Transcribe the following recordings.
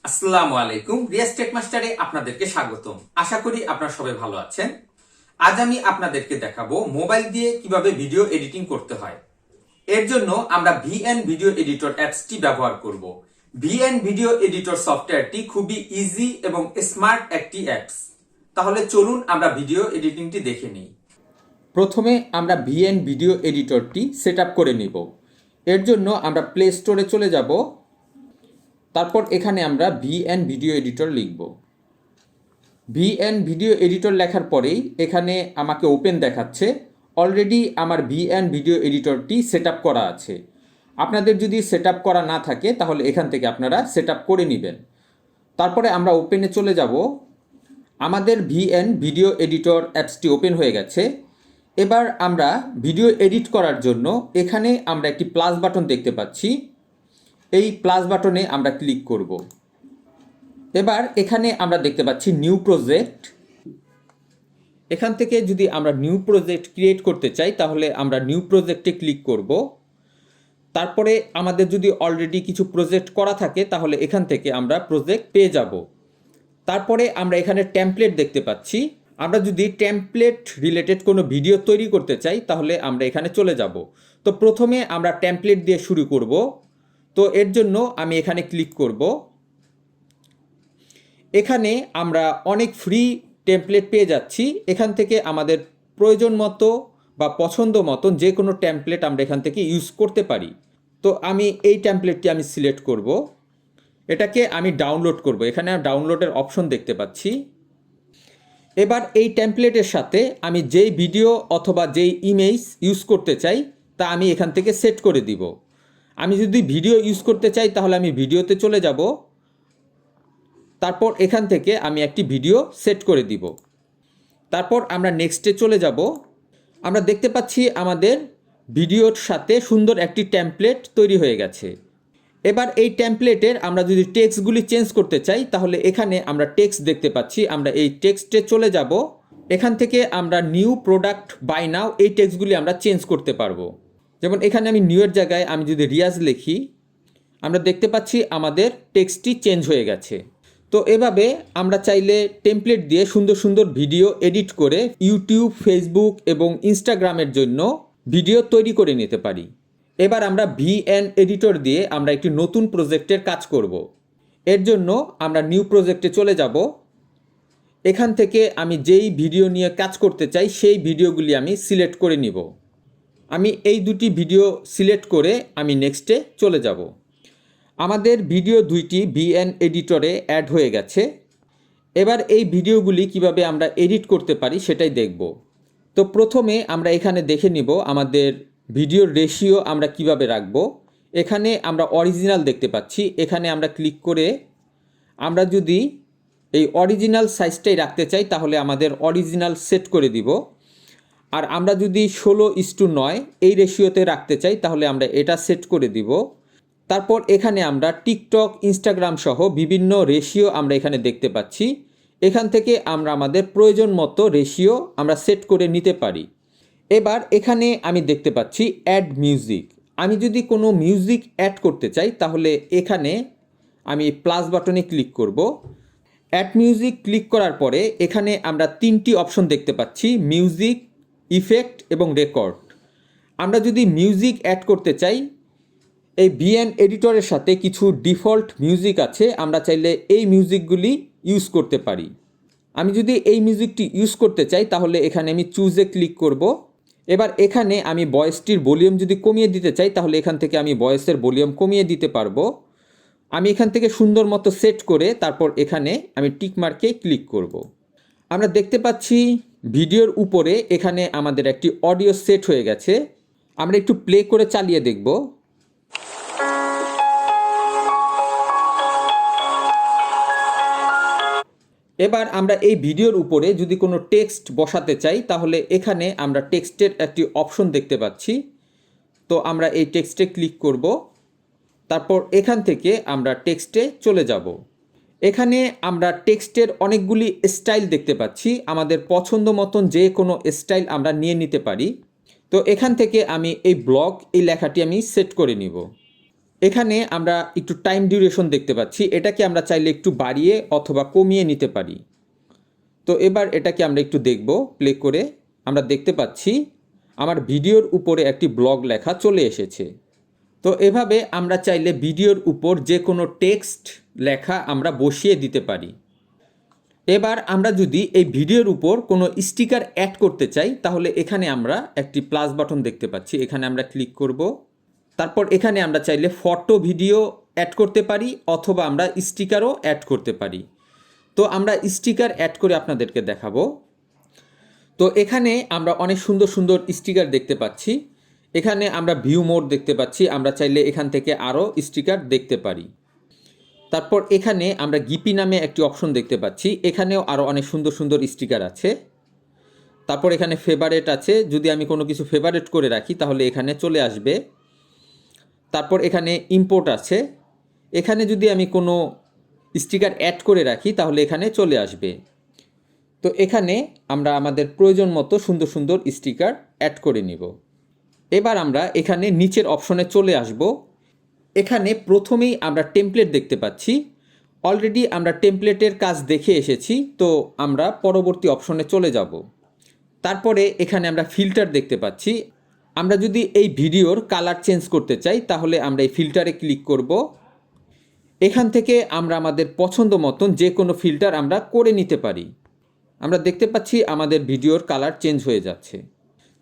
আসসালামু আলাইকুম। রিয়াজ টেক মাস্টারে আপনাদেরকে স্বাগতম। আশা করি আপনারা সবাই ভালো আছেন। আজ আমি আপনাদেরকে দেখাবো মোবাইল দিয়ে কিভাবে ভিডিও এডিটিং করতে হয়। এর জন্য আমরা ভিএন ভিডিও এডিটর অ্যাপসটি ব্যবহার করব। ভিএন ভিডিও এডিটর সফটওয়্যারটি খুবই ইজি এবং স্মার্ট একটি অ্যাপস। তাহলে চলুন আমরা ভিডিও এডিটিংটি দেখে নিই। প্রথমে আমরা ভিএন ভিডিও এডিটরটি সেট আপ করে নিব। এর জন্য আমরা প্লে স্টোরে চলে যাব। তারপর এখানে আমরা ভিএন ভিডিও এডিটর লিখব। ভিএন ভিডিও এডিটর লেখার পরেই এখানে আমাকে ওপেন দেখাচ্ছে। অলরেডি আমার ভিএন ভিডিও এডিটরটি সেট আপ করা আছে। আপনাদের যদি সেট আপ করা না থাকে তাহলে এখান থেকে আপনারা সেট আপ করে নেবেন। তারপরে আমরা ওপেনে চলে যাব। আমাদের ভিএন ভিডিও এডিটর অ্যাপসটি ওপেন হয়ে গেছে। এবার আমরা ভিডিও এডিট করার জন্য এখানে আমরা একটি প্লাস বাটন দেখতে পাচ্ছি। এই প্লাস বাটনে আমরা ক্লিক করব। এবার এখানে আমরা দেখতে পাচ্ছি নিউ প্রজেক্ট। এখান থেকে যদি আমরা নিউ প্রজেক্ট ক্রিয়েট করতে চাই তাহলে আমরা নিউ প্রজেক্টে ক্লিক করব। তারপরে আমাদের যদি অলরেডি কিছু প্রজেক্ট করা থাকে তাহলে এখান থেকে আমরা প্রজেক্ট পেয়ে যাব। তারপরে আমরা এখানে টেমপ্লেট দেখতে পাচ্ছি। আমরা যদি টেমপ্লেট রিলেটেড কোনো ভিডিও তৈরি করতে চাই তাহলে আমরা এখানে চলে যাব। তো প্রথমে আমরা টেমপ্লেট দিয়ে শুরু করব। তো এর জন্য আমি এখানে ক্লিক করব। এখানে আমরা অনেক ফ্রি টেমপ্লেট পেয়ে যাচ্ছি। এখান থেকে আমাদের প্রয়োজন মতো বা পছন্দ মতন যে কোনো টেমপ্লেট আমরা এখান থেকে ইউজ করতে পারি। তো আমি এই টেমপ্লেটটি আমি সিলেক্ট করব। এটাকে আমি ডাউনলোড করব। এখানে ডাউনলোডের অপশন দেখতে পাচ্ছি। এবার এই টেমপ্লেটের সাথে আমি যেই ভিডিও অথবা যেই ইমেজ ইউজ করতে চাই তা আমি এখান থেকে সেট করে দিব। আমি যদি ভিডিও ইউজ করতে চাই তাহলে আমি ভিডিওতে চলে যাব। তারপর এখান থেকে আমি একটি ভিডিও সেট করে দিব। তারপর আমরা নেক্সটে চলে যাব। আমরা দেখতে পাচ্ছি আমাদের ভিডিওর সাথে সুন্দর একটি টেমপ্লেট তৈরি হয়ে গেছে। এবার এই টেমপ্লেটের আমরা যদি টেক্সটগুলি চেঞ্জ করতে চাই তাহলে এখানে আমরা টেক্সট দেখতে পাচ্ছি। আমরা এই টেক্সটে চলে যাব। এখান থেকে আমরা নিউ প্রোডাক্ট বাই নাও এই টেক্সটগুলি আমরা চেঞ্জ করতে পারবো। যেমন এখানে আমি নিউ এর জায়গায় আমি যদি রিয়াজ লিখি, আমরা দেখতে পাচ্ছি আমাদের টেক্সটটি চেঞ্জ হয়ে গেছে। তো এভাবে আমরা চাইলে টেমপ্লেট দিয়ে সুন্দর সুন্দর ভিডিও এডিট করে ইউটিউব, ফেসবুক এবং ইনস্টাগ্রামের জন্য ভিডিও তৈরি করে নিতে পারি। এবার আমরা ভিএন এডিটর দিয়ে আমরা একটি নতুন প্রজেক্টের কাজ করব। এর জন্য আমরা নিউ প্রজেক্টে চলে যাব। এখান থেকে আমি যেই ভিডিও নিয়ে কাজ করতে চাই সেই ভিডিওগুলি আমি সিলেক্ট করে নিব। আমি এই দুটি ভিডিও সিলেক্ট করে আমি নেক্সটে চলে যাব। আমাদের ভিডিও দুইটি ভিএন এডিটরে অ্যাড হয়ে গেছে। এবার এই ভিডিওগুলি কিভাবে আমরা এডিট করতে পারি সেটাই দেখব। তো প্রথমে আমরা এখানে দেখে নিব আমাদের ভিডিওর রেশিও আমরা কিভাবে রাখব। এখানে আমরা অরিজিনাল দেখতে পাচ্ছি। এখানে আমরা ক্লিক করে আমরা যদি এই অরিজিনাল সাইজটাই রাখতে চাই তাহলে আমাদের অরিজিনাল সেট করে দিব। আর আমরা যদি 16:9 এই রেশিওতে রাখতে চাই তাহলে আমরা এটা সেট করে দিব। তারপর এখানে আমরা টিকটক, ইনস্টাগ্রাম সহ বিভিন্ন রেশিও আমরা এখানে দেখতে পাচ্ছি। এখান থেকে আমরা আমাদের প্রয়োজন মতো রেশিও আমরা সেট করে নিতে পারি। এবার এখানে আমি দেখতে পাচ্ছি অ্যাড মিউজিক। আমি যদি কোনো মিউজিক অ্যাড করতে চাই তাহলে এখানে আমি প্লাস বাটনে ক্লিক করব। অ্যাড মিউজিক ক্লিক করার পরে এখানে আমরা তিনটি অপশন দেখতে পাচ্ছি, মিউজিক, ইফেক্ট এবং রেকর্ড। আমরা যদি মিউজিক অ্যাড করতে চাই, এই ভিএন এডিটরের সাথে কিছু ডিফল্ট মিউজিক আছে, আমরা চাইলে এই মিউজিকগুলি ইউজ করতে পারি। আমি যদি এই মিউজিকটি ইউজ করতে চাই তাহলে এখানে আমি চুজে ক্লিক করব। এবার এখানে আমি ভয়েসটির ভলিউম যদি কমিয়ে দিতে চাই তাহলে এখান থেকে আমি ভয়েসের ভলিউম কমিয়ে দিতে পারবো। আমি এখান থেকে সুন্দর মতো সেট করে তারপর এখানে আমি টিক মার্কে ক্লিক করব। আমরা দেখতে পাচ্ছি ভিডিওর উপরে এখানে আমাদের একটি অডিও সেট হয়ে গেছে। আমরা একটু প্লে করে চালিয়ে দেখব। এবার আমরা এই ভিডিওর উপরে যদি কোনো টেক্সট বসাতে চাই তাহলে এখানে আমরা টেক্সটের একটি অপশন দেখতে পাচ্ছি। তো আমরা এই টেক্সটে ক্লিক করব। তারপর এখান থেকে আমরা টেক্সটে চলে যাব। এখানে আমরা টেক্সটের অনেকগুলি স্টাইল দেখতে পাচ্ছি। আমাদের পছন্দ মতন যে কোনো স্টাইল আমরা নিয়ে নিতে পারি। তো এখান থেকে আমি এই ব্লগ এই লেখাটি আমি সেট করে নিব। এখানে আমরা একটু টাইম ডিউরেশন দেখতে পাচ্ছি, এটাকে আমরা চাইলে একটু বাড়িয়ে অথবা কমিয়ে নিতে পারি। তো এবার এটাকে আমরা একটু দেখব, প্লে করে আমরা দেখতে পাচ্ছি আমার ভিডিওর উপরে একটি ব্লগ লেখা চলে এসেছে। তো এভাবে আমরা চাইলে ভিডিওর উপর যে কোনো টেক্সট লেখা আমরা বসিয়ে দিতে পারি। এবার আমরা যদি এই ভিডিওর উপর কোনো স্টিকার অ্যাড করতে চাই, তাহলে এখানে আমরা একটি প্লাস বাটন দেখতে পাচ্ছি, এখানে আমরা ক্লিক করব। তারপর এখানে আমরা চাইলে ফটো ভিডিও অ্যাড করতে পারি অথবা আমরা স্টিকারও অ্যাড করতে পারি। তো আমরা স্টিকার অ্যাড করে আপনাদেরকে দেখাবো। তো এখানে আমরা অনেক সুন্দর সুন্দর স্টিকার দেখতে পাচ্ছি। এখানে আমরা ভিউ মোড দেখতে পাচ্ছি, আমরা চাইলে এখান থেকে আরও স্টিকার দেখতে পারি। তারপর এখানে আমরা গিপি নামে একটি অপশন দেখতে পাচ্ছি, এখানেও আরও অনেক সুন্দর সুন্দর স্টিকার আছে। তারপর এখানে ফেভারেট আছে, যদি আমি কোনো কিছু ফেভারেট করে রাখি তাহলে এখানে চলে আসবে। তারপর এখানে ইম্পোর্ট আছে, এখানে যদি আমি কোনো স্টিকার অ্যাড করে রাখি তাহলে এখানে চলে আসবে। তো এখানে আমরা আমাদের প্রয়োজন মতো সুন্দর সুন্দর স্টিকার অ্যাড করে নিব। এবার আমরা এখানে নিচের অপশনে চলে আসব। এখানে প্রথমেই আমরা টেমপ্লেট দেখতে পাচ্ছি, অলরেডি আমরা টেমপ্লেটের কাজ দেখে এসেছি, তো আমরা পরবর্তী অপশনে চলে যাব। তারপরে এখানে আমরা ফিল্টার দেখতে পাচ্ছি, আমরা যদি এই ভিডিওর কালার চেঞ্জ করতে চাই তাহলে আমরা এই ফিল্টারে ক্লিক করব। এখান থেকে আমরা আমাদের পছন্দ মতন যে কোনো ফিল্টার আমরা করে নিতে পারি। আমরা দেখতে পাচ্ছি আমাদের ভিডিওর কালার চেঞ্জ হয়ে যাচ্ছে।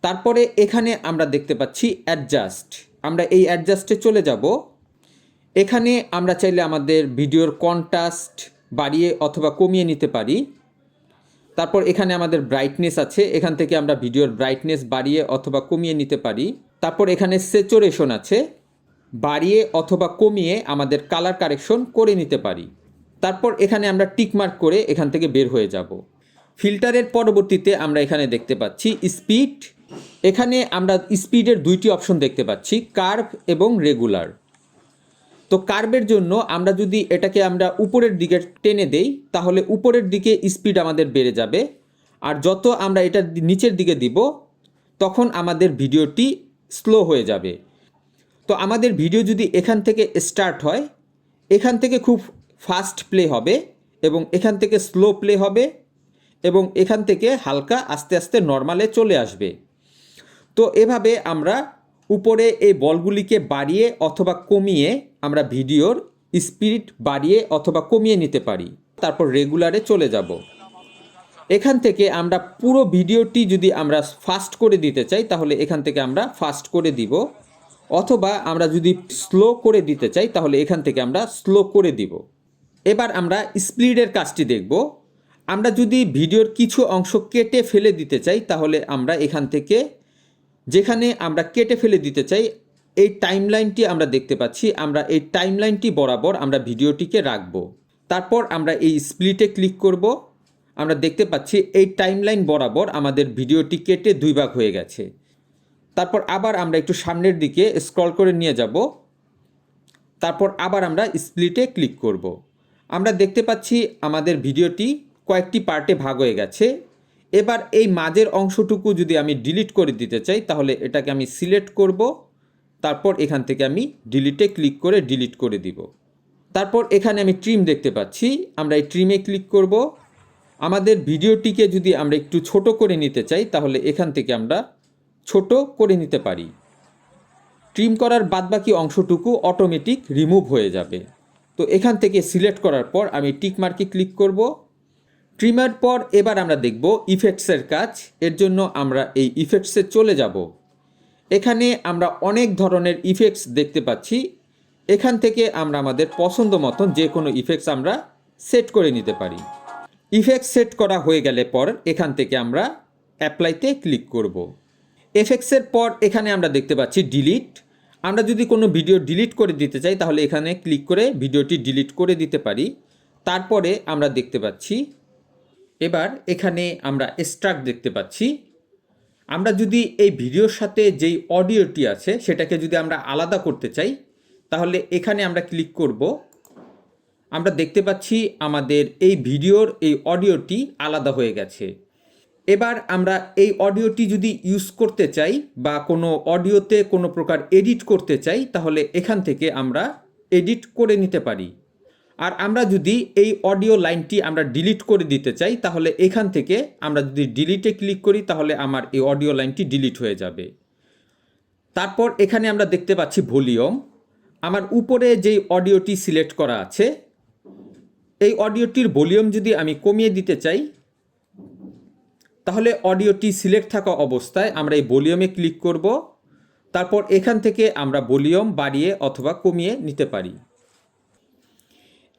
তারপরে এখানে আমরা দেখতে পাচ্ছি অ্যাডজাস্ট, আমরা এই অ্যাডজাস্টে চলে যাব। এখানে আমরা চাইলে আমাদের ভিডিওর কন্ট্রাস্ট বাড়িয়ে অথবা কমিয়ে নিতে পারি। তারপর এখানে আমাদের ব্রাইটনেস আছে, এখান থেকে আমরা ভিডিওর ব্রাইটনেস বাড়িয়ে অথবা কমিয়ে নিতে পারি। তারপর এখানে স্যাচুরেশন আছে, বাড়িয়ে অথবা কমিয়ে আমাদের কালার কারেকশন করে নিতে পারি। তারপর এখানে আমরা টিকমার্ক করে এখান থেকে বের হয়ে যাব। ফিল্টারের পরবর্তীতে আমরা এখানে দেখতে পাচ্ছি স্পিড, এখানে আমরা স্পিডের দুইটি অপশন দেখতে পাচ্ছি, কার্ভ এবং রেগুলার। তো কার্ভের জন্য আমরা যদি এটাকে আমরা উপরের দিকে টেনে দেই তাহলে উপরের দিকে স্পিড আমাদের বেড়ে যাবে, আর যত আমরা এটা নিচের দিকে দিব তখন আমাদের ভিডিওটি স্লো হয়ে যাবে। তো আমাদের ভিডিও যদি এখান থেকে স্টার্ট হয়, এখান থেকে খুব ফাস্ট প্লে হবে এবং এখান থেকে স্লো প্লে হবে এবং এখান থেকে হালকা আস্তে আস্তে নর্মালে চলে আসবে। তো এভাবে আমরা উপরে এই বলগুলিকে বাড়িয়ে অথবা কমিয়ে আমরা ভিডিওর স্পিড বাড়িয়ে অথবা কমিয়ে নিতে পারি। তারপর রেগুলারে চলে যাব। এখান থেকে আমরা পুরো ভিডিওটি যদি আমরা ফাস্ট করে দিতে চাই তাহলে এখান থেকে আমরা ফাস্ট করে দিব, অথবা আমরা যদি স্লো করে দিতে চাই তাহলে এখান থেকে আমরা স্লো করে দিব। এবার আমরা স্প্লিটের কাজটি দেখব। আমরা যদি ভিডিওর কিছু অংশ কেটে ফেলে দিতে চাই তাহলে আমরা এখান থেকে যেখানে আমরা কেটে ফেলে দিতে চাই এই টাইমলাইনটি আমরা দেখতে পাচ্ছি, আমরা এই টাইমলাইনটি বরাবর আমরা ভিডিওটিকে রাখব। তারপর আমরা এই স্প্লিটে ক্লিক করব, আমরা দেখতে পাচ্ছি এই টাইমলাইন বরাবর আমাদের ভিডিওটি কেটে দুই ভাগ হয়ে গেছে। তারপর আবার আমরা একটু সামনের দিকে স্ক্রল করে নিয়ে যাব, তারপর আবার আমরা স্প্লিটে ক্লিক করব। আমরা দেখতে পাচ্ছি আমাদের ভিডিওটি কয়েকটি পার্টে ভাগ হয়ে গেছে। এবার এই মাঝের অংশটুকু যদি আমি ডিলিট করে দিতে চাই তাহলে এটাকে আমি সিলেক্ট করব, তারপর এখান থেকে আমি ডিলিটে ক্লিক করে ডিলিট করে দিব। তারপর এখানে আমি ট্রিম দেখতে পাচ্ছি, আমরা এই ট্রিমে ক্লিক করব। আমাদের ভিডিওটিকে যদি আমরা একটু ছোট করে নিতে চাই তাহলে এখান থেকে আমরা ছোট করে নিতে পারি। ট্রিম করার বাদবাকি অংশটুকু অটোমেটিক রিমুভ হয়ে যাবে। তো এখান থেকে সিলেক্ট করার পর আমি টিক মার্কে ক্লিক করব। ট্রিমের পর এবার আমরা দেখব ইফেক্টসের কাজ। এর জন্য আমরা এই ইফেক্টসে চলে যাব। এখানে আমরা অনেক ধরনের ইফেক্টস দেখতে পাচ্ছি, এখান থেকে আমরা আমাদের পছন্দ মতন যে কোনো ইফেক্টস আমরা সেট করে নিতে পারি। ইফেক্টস সেট করা হয়ে গেলে পর এখান থেকে আমরা অ্যাপ্লাইতে ক্লিক করব। এফেক্টসের পর এখানে আমরা দেখতে পাচ্ছি ডিলিট। আমরা যদি কোনো ভিডিও ডিলিট করে দিতে চাই তাহলে এখানে ক্লিক করে ভিডিওটি ডিলিট করে দিতে পারি। তারপরে আমরা দেখতে পাচ্ছি এবার এখানে আমরা এক্সট্রাক্ট দেখতে পাচ্ছি। আমরা যদি এই ভিডিওর সাথে যেই অডিওটি আছে সেটাকে যদি আমরা আলাদা করতে চাই তাহলে এখানে আমরা ক্লিক করব। আমরা দেখতে পাচ্ছি আমাদের এই ভিডিওর এই অডিওটি আলাদা হয়ে গেছে। এবার আমরা এই অডিওটি যদি ইউজ করতে চাই বা কোনো অডিওতে কোনো প্রকার এডিট করতে চাই, তাহলে এখান থেকে আমরা এডিট করে নিতে পারি। আর আমরা যদি এই অডিও লাইনটি আমরা ডিলিট করে দিতে চাই, তাহলে এখান থেকে আমরা যদি ডিলিটে ক্লিক করি, তাহলে আমার এই অডিও লাইনটি ডিলিট হয়ে যাবে। তারপর এখানে আমরা দেখতে পাচ্ছি ভলিউম। আমার উপরে যেই অডিওটি সিলেক্ট করা আছে, এই অডিওটির ভলিউম যদি আমি কমিয়ে দিতে চাই, তাহলে অডিওটি সিলেক্ট থাকা অবস্থায় আমরা এই ভলিউমে ক্লিক করব। তারপর এখান থেকে আমরা ভলিউম বাড়িয়ে অথবা কমিয়ে নিতে পারি।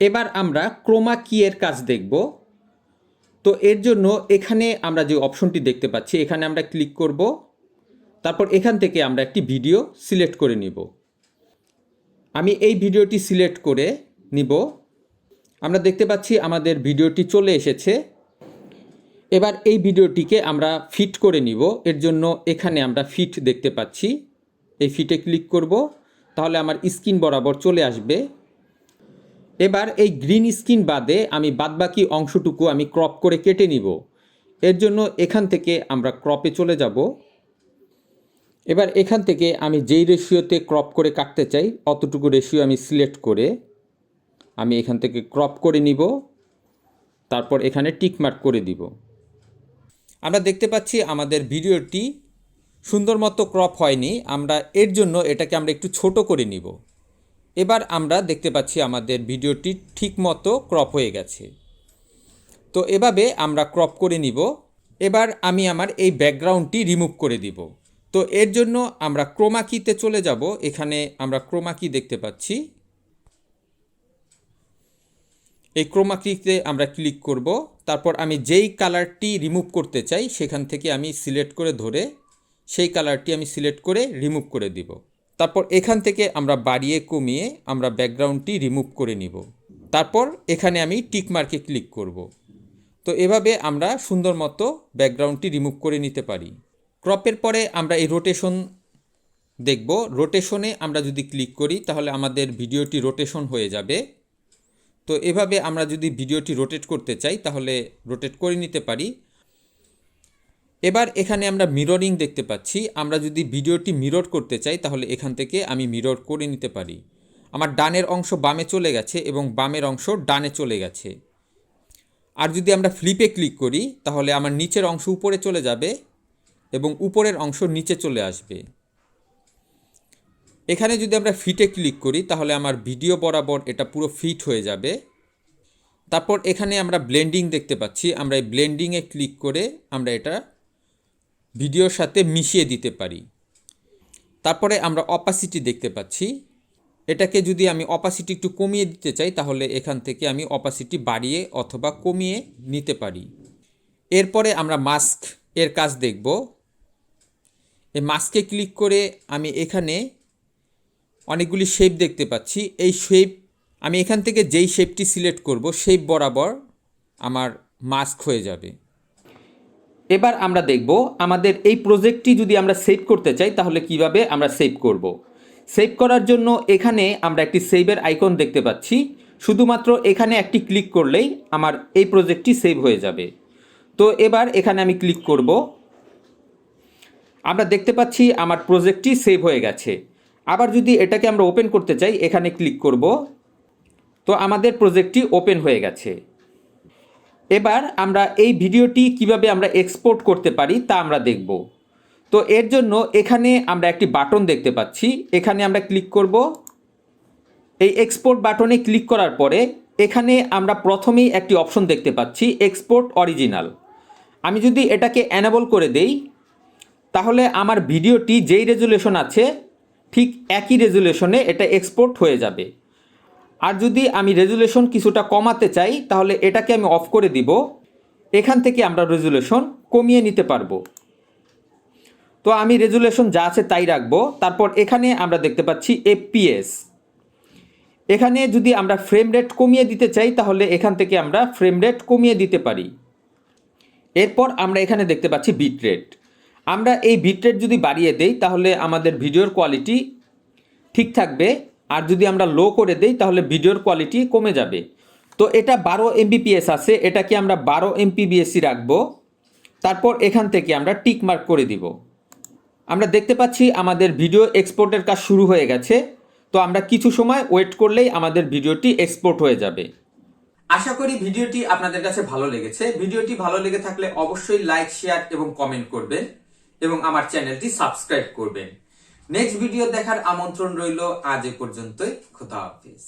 এবার আমরা ক্রোমা কি এর কাজ দেখব। তো এর জন্য এখানে আমরা যে অপশনটি দেখতে পাচ্ছি, এখানে আমরা ক্লিক করব। তারপর এখান থেকে আমরা একটি ভিডিও সিলেক্ট করে নিব। আমি এই ভিডিওটি সিলেক্ট করে নিব। আমরা দেখতে পাচ্ছি আমাদের ভিডিওটি চলে এসেছে। এবার এই ভিডিওটিকে আমরা ফিট করে নিব। এর জন্য এখানে আমরা ফিট দেখতে পাচ্ছি, এই ফিটে ক্লিক করব, তাহলে আমার স্ক্রিন বরাবর চলে আসবে। এবার এই গ্রিন স্ক্রিন বাদে আমি বাদবাকি অংশটুকু আমি ক্রপ করে কেটে নিব। এর জন্য এখান থেকে আমরা ক্রপে চলে যাব। এবার এখান থেকে আমি যেই রেশিওতে ক্রপ করে কাটতে চাই, অতটুকু রেশিও আমি সিলেক্ট করে আমি এখান থেকে ক্রপ করে নিব। তারপর এখানে টিক মার্ক করে দিব। আমরা দেখতে পাচ্ছি আমাদের ভিডিওটি সুন্দর মতো ক্রপ হয়নি। আমরা এর জন্য এটাকে আমরা একটু ছোট করে নিব। এবার আমরা দেখতে পাচ্ছি আমাদের ভিডিওটি ঠিক মতো ক্রপ হয়ে গেছে। তো এভাবে আমরা ক্রপ করে নিব। এবার আমি আমার এই ব্যাকগ্রাউন্ডটি রিমুভ করে দিব। তো এর জন্য আমরা ক্রোমা কিতে চলে যাব। এখানে আমরা ক্রোমা কি দেখতে পাচ্ছি, এই ক্রোমা কিতে আমরা ক্লিক করব। তারপর আমি যেই কালারটি রিমুভ করতে চাই, সেখান থেকে আমি সিলেক্ট করে ধরে সেই কালারটি আমি সিলেক্ট করে রিমুভ করে দিব। তারপর এখান থেকে আমরা বাড়িয়ে কমিয়ে আমরা ব্যাকগ্রাউন্ডটি রিমুভ করে নিব। তারপর এখানে আমি টিক মার্কে ক্লিক করব। তো এভাবে আমরা সুন্দর মতো ব্যাকগ্রাউন্ডটি রিমুভ করে নিতে পারি। ক্রপের পরে আমরা এই রোটেশন দেখব। রোটেশনে আমরা যদি ক্লিক করি, তাহলে আমাদের ভিডিওটি রোটেশন হয়ে যাবে। তো এভাবে আমরা যদি ভিডিওটি রোটেট করতে চাই, তাহলে রোটেট করে নিতে পারি। এবার এখানে আমরা মিররিং দেখতে পাচ্ছি। আমরা যদি ভিডিওটি মিরর করতে চাই, তাহলে এখান থেকে আমি মিরর করে নিতে পারি। আমার ডানের অংশ বামে চলে গেছে এবং বামের অংশ ডানে চলে গেছে। আর যদি আমরা ফ্লিপে ক্লিক করি, তাহলে আমার নিচের অংশ উপরে চলে যাবে এবং উপরের অংশ নিচে চলে আসবে। এখানে যদি আমরা ফিটে ক্লিক করি, তাহলে আমার ভিডিও বরাবর এটা পুরো ফিট হয়ে যাবে। তারপর এখানে আমরা ব্লেন্ডিং দেখতে পাচ্ছি। আমরা এই ব্লেন্ডিংয়ে ক্লিক করে আমরা এটা ভিডিওর সাথে মিশিয়ে দিতে পারি। তারপরে আমরা অপাসিটি দেখতে পাচ্ছি। এটাকে যদি আমি অপাসিটি একটু কমিয়ে দিতে চাই, তাহলে এখান থেকে আমি অপাসিটি বাড়িয়ে অথবা কমিয়ে নিতে পারি। এরপরে আমরা মাস্ক এর কাজ দেখব। এই মাস্কে ক্লিক করে আমি এখানে অনেকগুলি শেপ দেখতে পাচ্ছি। এই শেপ আমি এখান থেকে যেই শেপটি সিলেক্ট করব, শেপ বরাবর আমার মাস্ক হয়ে যাবে। এবার আমরা দেখব আমাদের এই প্রজেক্টটি যদি আমরা সেভ করতে চাই, তাহলে কিভাবে আমরা সেভ করব। সেভ করার জন্য এখানে আমরা একটি সেভের আইকন দেখতে পাচ্ছি। শুধুমাত্র এখানে একটি ক্লিক করলেই আমার এই প্রজেক্টটি সেভ হয়ে যাবে। তো এবার এখানে আমি ক্লিক করব। আমরা দেখতে পাচ্ছি আমার প্রজেক্টটি সেভ হয়ে গেছে। আবার যদি এটাকে আমরা ওপেন করতে চাই, এখানে ক্লিক করব। তো আমাদের প্রজেক্টটি ওপেন হয়ে গেছে। এবার আমরা এই ভিডিওটি কিভাবে আমরা এক্সপোর্ট করতে পারি তা আমরা দেখব। তো এর জন্য এখানে আমরা একটি বাটন দেখতে পাচ্ছি। এখানে আমরা ক্লিক করব। এই এক্সপোর্ট বাটনে ক্লিক করার পরে এখানে আমরা প্রথমেই একটি অপশন দেখতে পাচ্ছি, এক্সপোর্ট অরিজিনাল। আমি যদি এটাকে এনেবল করে দেই, তাহলে আমার ভিডিওটি যেই রেজুলেশন আছে ঠিক একই রেজুলেশনে এটা এক্সপোর্ট হয়ে যাবে। আর যদি আমি রেজুলেশন কিছুটা কমাতে চাই, তাহলে এটাকে আমি অফ করে দিব। এখান থেকে আমরা রেজুলেশন কমিয়ে নিতে পারবো। তো আমি রেজুলেশন যা আছে তাই রাখবো। তারপর এখানে আমরা দেখতে পাচ্ছি এফপিএস। এখানে যদি আমরা ফ্রেম রেট কমিয়ে দিতে চাই, তাহলে এখান থেকে আমরা ফ্রেম রেট কমিয়ে দিতে পারি। এরপর আমরা এখানে দেখতে পাচ্ছি বিট রেট। আমরা এই বিট রেট যদি বাড়িয়ে দেই, তাহলে আমাদের ভিডিওর কোয়ালিটি ঠিক থাকবে। আর যদি আমরা লো করে দেই, তাহলে ভিডিওর কোয়ালিটি কমে যাবে। তো এটা 12 MBPS আছে, এটাকে আমরা 12 MPBS রাখবো। তারপর এখান থেকে আমরা টিক মার্ক করে দিব। আমরা দেখতে পাচ্ছি আমাদের ভিডিও এক্সপোর্টের কাজ শুরু হয়ে গেছে। তো আমরা কিছু সময় ওয়েট করলেই আমাদের ভিডিওটি এক্সপোর্ট হয়ে যাবে। আশা করি ভিডিওটি আপনাদের কাছে ভালো লেগেছে। ভিডিওটি ভালো লেগে থাকলে অবশ্যই লাইক, শেয়ার এবং কমেন্ট করবেন এবং আমার চ্যানেলটি সাবস্ক্রাইব করবেন। নেক্সট ভিডিও দেখার আমন্ত্রণ রইল। আজ এ পর্যন্তই। খোদা হাফেজ।